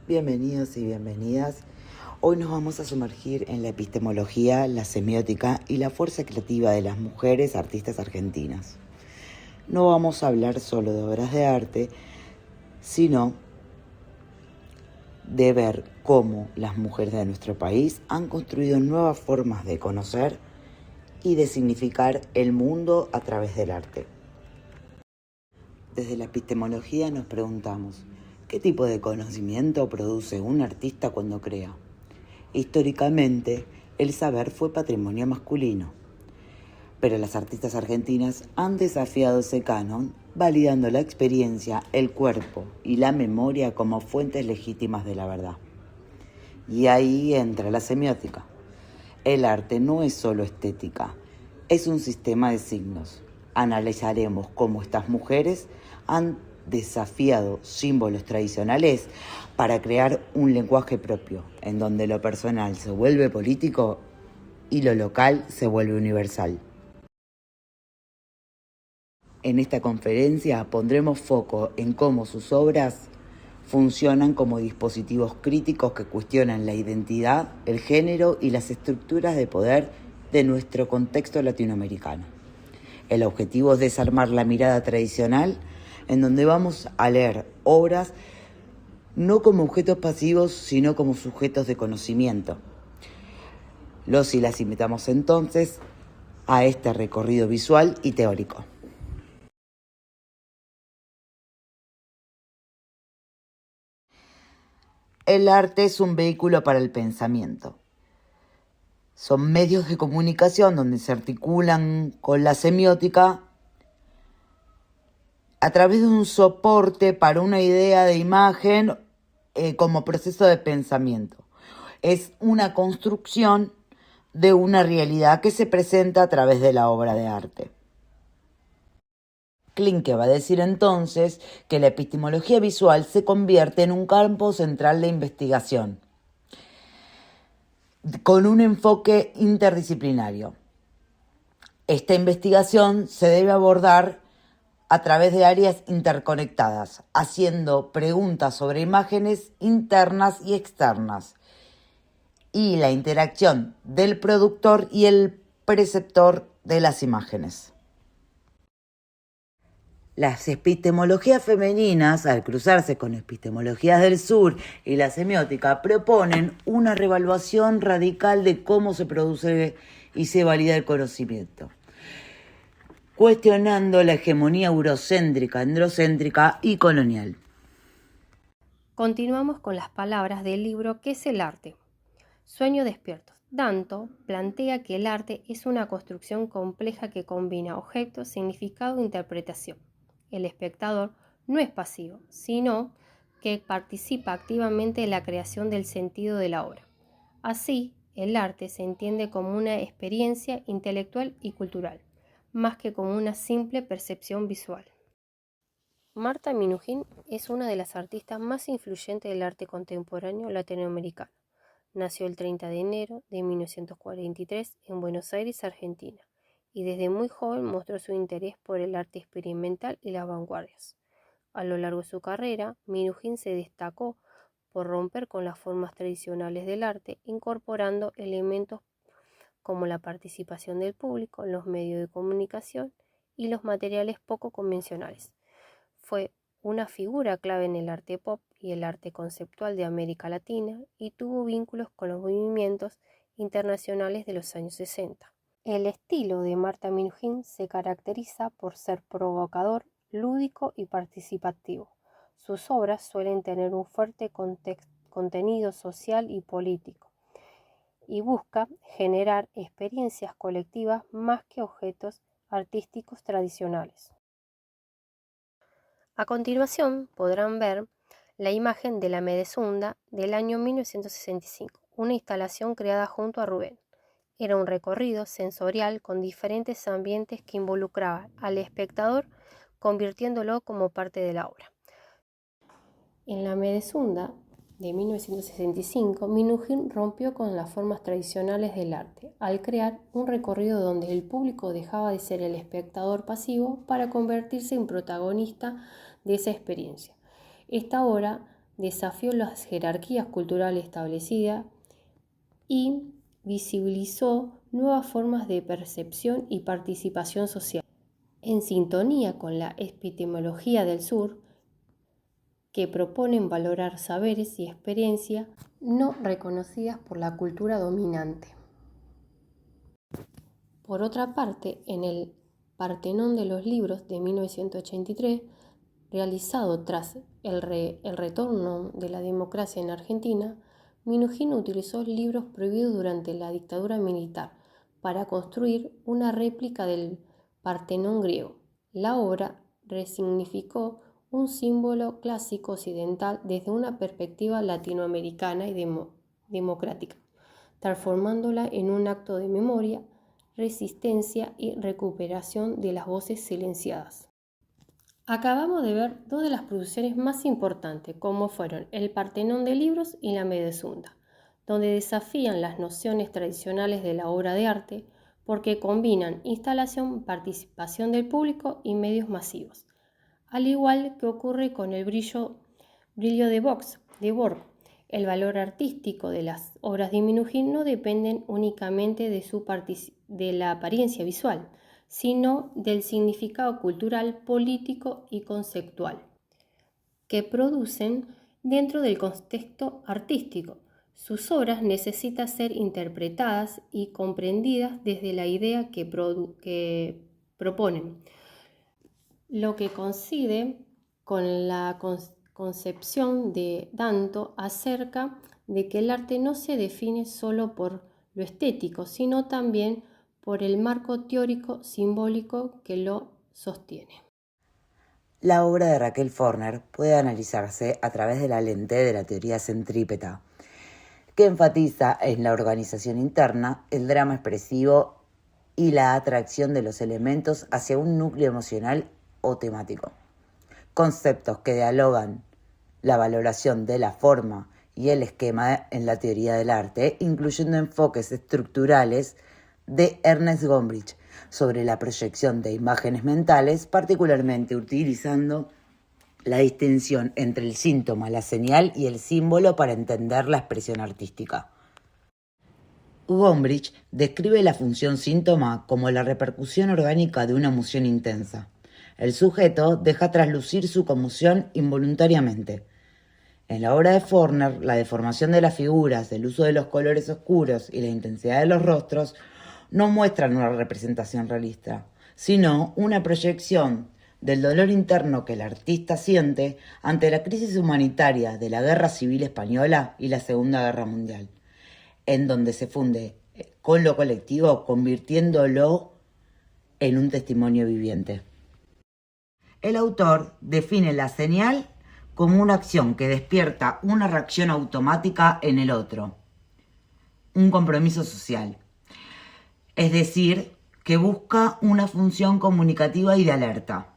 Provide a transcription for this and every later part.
Bienvenidos y bienvenidas. Hoy nos vamos a sumergir en la epistemología, la semiótica y la fuerza creativa de las mujeres artistas argentinas. No vamos a hablar solo de obras de arte, sino de ver cómo las mujeres de nuestro país han construido nuevas formas de conocer y de significar el mundo a través del arte. Desde la epistemología nos preguntamos, ¿qué tipo de conocimiento produce un artista cuando crea? Históricamente, el saber fue patrimonio masculino, pero las artistas argentinas han desafiado ese canon, validando la experiencia, el cuerpo y la memoria como fuentes legítimas de la verdad. Y ahí entra la semiótica. El arte no es solo estética, es un sistema de signos. Analizaremos cómo estas mujeres han desafiado símbolos tradicionales para crear un lenguaje propio, en donde lo personal se vuelve político y lo local se vuelve universal. En esta conferencia pondremos foco en cómo sus obras funcionan como dispositivos críticos que cuestionan la identidad, el género y las estructuras de poder de nuestro contexto latinoamericano. El objetivo es desarmar la mirada tradicional, en donde vamos a leer obras no como objetos pasivos, sino como sujetos de conocimiento. Los y las invitamos entonces a este recorrido visual y teórico. El arte es un vehículo para el pensamiento. Son medios de comunicación donde se articulan con la semiótica a través de un soporte para una idea de imagen como proceso de pensamiento. Es una construcción de una realidad que se presenta a través de la obra de arte. Klinke va a decir entonces que la epistemología visual se convierte en un campo central de investigación, con un enfoque interdisciplinario. Esta investigación se debe abordar a través de áreas interconectadas, haciendo preguntas sobre imágenes internas y externas, y la interacción del productor y el preceptor de las imágenes. Las epistemologías femeninas, al cruzarse con epistemologías del sur y la semiótica, proponen una revaluación radical de cómo se produce y se valida el conocimiento, cuestionando la hegemonía eurocéntrica, androcéntrica y colonial. Continuamos con las palabras del libro ¿Qué es el arte? Sueño despierto. Danto plantea que el arte es una construcción compleja que combina objeto, significado e interpretación. El espectador no es pasivo, sino que participa activamente en la creación del sentido de la obra. Así, el arte se entiende como una experiencia intelectual y cultural, más que como una simple percepción visual. Marta Minujín es una de las artistas más influyentes del arte contemporáneo latinoamericano. Nació el 30 de enero de 1943 en Buenos Aires, Argentina, y desde muy joven mostró su interés por el arte experimental y las vanguardias. A lo largo de su carrera, Minujín se destacó por romper con las formas tradicionales del arte, incorporando elementos como la participación del público, los medios de comunicación y los materiales poco convencionales. Fue una figura clave en el arte pop y el arte conceptual de América Latina y tuvo vínculos con los movimientos internacionales de los años 60. El estilo de Marta Minujín se caracteriza por ser provocador, lúdico y participativo. Sus obras suelen tener un fuerte contenido social y político y busca generar experiencias colectivas más que objetos artísticos tradicionales. A continuación podrán ver la imagen de la Medesunda del año 1965, una instalación creada junto a Rubén. Era un recorrido sensorial con diferentes ambientes que involucraban al espectador, convirtiéndolo como parte de la obra. En la Medesunda de 1965, Minujín rompió con las formas tradicionales del arte, al crear un recorrido donde el público dejaba de ser el espectador pasivo para convertirse en protagonista de esa experiencia. Esta obra desafió las jerarquías culturales establecidas y visibilizó nuevas formas de percepción y participación social, en sintonía con la epistemología del sur, que proponen valorar saberes y experiencias no reconocidas por la cultura dominante. Por otra parte, en el Partenón de los Libros de 1983, realizado tras el retorno de la democracia en Argentina, Minujín utilizó libros prohibidos durante la dictadura militar para construir una réplica del Partenón griego. La obra resignificó un símbolo clásico occidental desde una perspectiva latinoamericana y democrática, transformándola en un acto de memoria, resistencia y recuperación de las voces silenciadas. Acabamos de ver dos de las producciones más importantes, como fueron el Partenón de Libros y la Medezunda, donde desafían las nociones tradicionales de la obra de arte porque combinan instalación, participación del público y medios masivos, al igual que ocurre con el brillo de Borg. El valor artístico de las obras de Minujín no dependen únicamente de la apariencia visual, sino del significado cultural, político y conceptual que producen dentro del contexto artístico. Sus obras necesitan ser interpretadas y comprendidas desde la idea que proponen, lo que coincide con la concepción de Danto acerca de que el arte no se define solo por lo estético, sino también por el marco teórico simbólico que lo sostiene. La obra de Raquel Forner puede analizarse a través de la lente de la teoría centrípeta, que enfatiza en la organización interna, el drama expresivo y la atracción de los elementos hacia un núcleo emocional o temático. Conceptos que dialogan la valoración de la forma y el esquema en la teoría del arte, incluyendo enfoques estructurales de Ernest Gombrich sobre la proyección de imágenes mentales, particularmente utilizando la distinción entre el síntoma, la señal y el símbolo para entender la expresión artística. Gombrich describe la función síntoma como la repercusión orgánica de una emoción intensa. El sujeto deja traslucir su conmoción involuntariamente. En la obra de Forner, la deformación de las figuras, el uso de los colores oscuros y la intensidad de los rostros no muestran una representación realista, sino una proyección del dolor interno que el artista siente ante la crisis humanitaria de la Guerra Civil Española y la Segunda Guerra Mundial, en donde se funde con lo colectivo, convirtiéndolo en un testimonio viviente. El autor define la señal como una acción que despierta una reacción automática en el otro, un compromiso social. Es decir, que busca una función comunicativa y de alerta.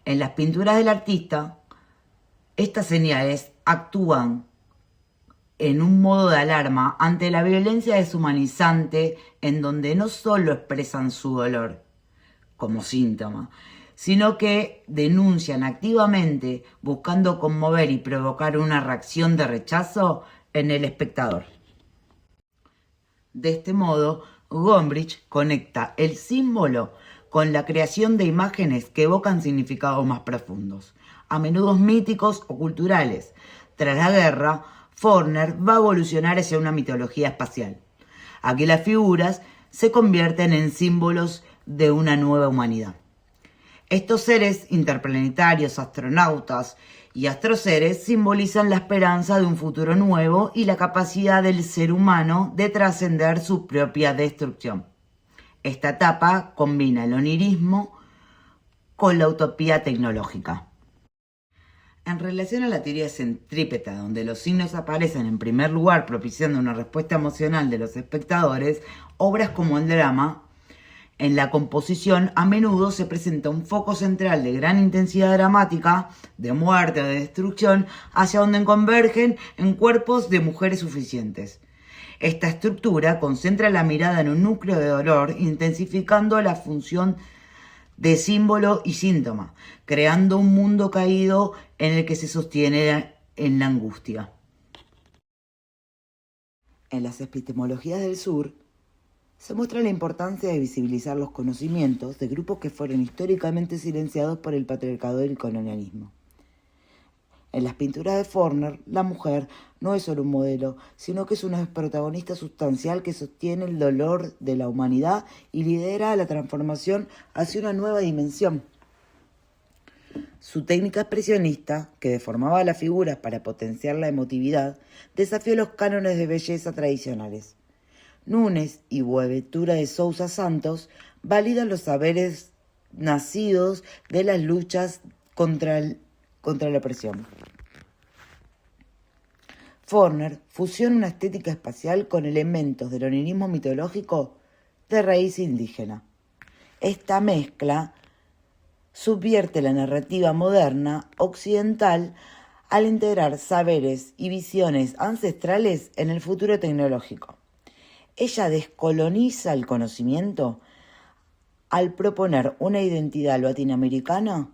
En las pinturas del artista, estas señales actúan en un modo de alarma ante la violencia deshumanizante, en donde no solo expresan su dolor como síntoma, sino que denuncian activamente, buscando conmover y provocar una reacción de rechazo en el espectador. De este modo, Gombrich conecta el símbolo con la creación de imágenes que evocan significados más profundos, a menudo míticos o culturales. Tras la guerra, Forner va a evolucionar hacia una mitología espacial. Aquí las figuras se convierten en símbolos de una nueva humanidad. Estos seres interplanetarios, astronautas y astroseres simbolizan la esperanza de un futuro nuevo y la capacidad del ser humano de trascender su propia destrucción. Esta etapa combina el onirismo con la utopía tecnológica. En relación a la teoría centrípeta, donde los signos aparecen en primer lugar propiciando una respuesta emocional de los espectadores, obras como el drama, en la composición a menudo se presenta un foco central de gran intensidad dramática, de muerte o de destrucción, hacia donde convergen en cuerpos de mujeres suficientes. Esta estructura concentra la mirada en un núcleo de dolor, intensificando la función de símbolo y síntoma, creando un mundo caído en el que se sostiene en la angustia. En las epistemologías del sur se muestra la importancia de visibilizar los conocimientos de grupos que fueron históricamente silenciados por el patriarcado y el colonialismo. En las pinturas de Forner, la mujer no es solo un modelo, sino que es una protagonista sustancial que sostiene el dolor de la humanidad y lidera la transformación hacia una nueva dimensión. Su técnica expresionista, que deformaba las figuras para potenciar la emotividad, desafió los cánones de belleza tradicionales. Núñez y Boaventura de Sousa Santos validan los saberes nacidos de las luchas contra la opresión. Forner fusiona una estética espacial con elementos del onanismo mitológico de raíz indígena. Esta mezcla subvierte la narrativa moderna occidental al integrar saberes y visiones ancestrales en el futuro tecnológico. Ella descoloniza el conocimiento al proponer una identidad latinoamericana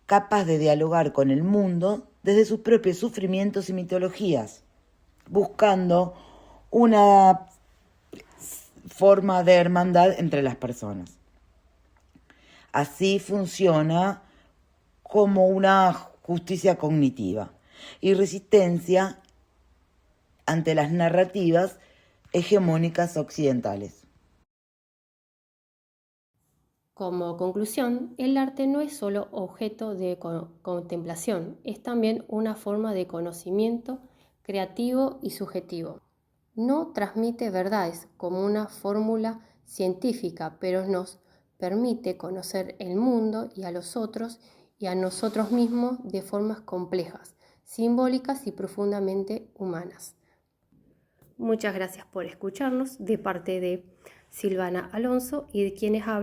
capaz de dialogar con el mundo desde sus propios sufrimientos y mitologías, buscando una forma de hermandad entre las personas. Así funciona como una justicia cognitiva y resistencia ante las narrativas hegemónicas occidentales. Como conclusión, el arte no es solo objeto de contemplación, es también una forma de conocimiento creativo y subjetivo. No transmite verdades como una fórmula científica, pero nos permite conocer el mundo y a los otros y a nosotros mismos de formas complejas, simbólicas y profundamente humanas. Muchas gracias por escucharnos de parte de Silvana Alonso y de quienes hablan.